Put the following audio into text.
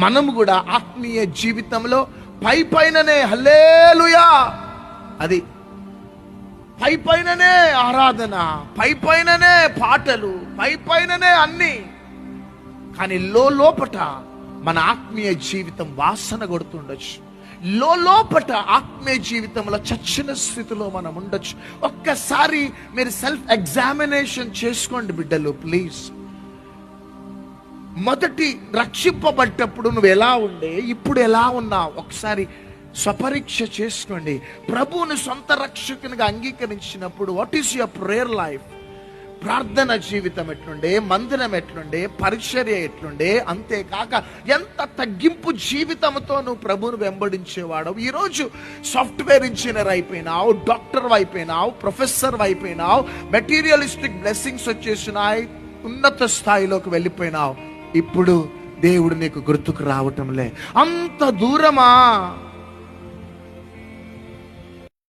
మనము కూడా ఆత్మీయ జీవితంలో పైననే హల్లెలూయా, అది పైననే ఆరాధన, పైననే పాటలు, పైననే అన్ని, కానీ లోపట మన ఆత్మీయ జీవితం వాసన కొడుతుండొచ్చు. లోపట ఆత్మీయ జీవితంలో చచ్చిన స్థితిలో మనం ఉండొచ్చు. ఒక్కసారి మీరు సెల్ఫ్ ఎగ్జామినేషన్ చేసుకోండి బిడ్డలు ప్లీజ్. మొదటి రక్షింపబడ్డప్పుడు నువ్వు ఎలా ఉండే, ఇప్పుడు ఎలా ఉన్నావు ఒకసారి స్వపరీక్ష చేసుకోండి. ప్రభువుని సొంత రక్షకునిగా అంగీకరించినప్పుడు what is your prayer life? ప్రార్థన జీవితం ఎట్లుండే, మందిరం ఎట్లుండే, పరిచర్య ఎట్లుండే, అంతేకాక ఎంత తగ్గింపు జీవితంతో నువ్వు ప్రభువును వెంబడించేవాడు. ఈరోజు సాఫ్ట్వేర్ ఇంజనీర్ అయిపోయినావు, డాక్టర్ అయిపోయినావు, ప్రొఫెసర్ అయిపోయినావు, మెటీరియలిస్టిక్ బ్లెస్సింగ్స్ వచ్చేసినాయి, ఉన్నత స్థాయిలోకి వెళ్ళిపోయినావు. ఇప్పుడు దేవుడు నీకు గుర్తుకు రావటంలే. అంత దూరమా?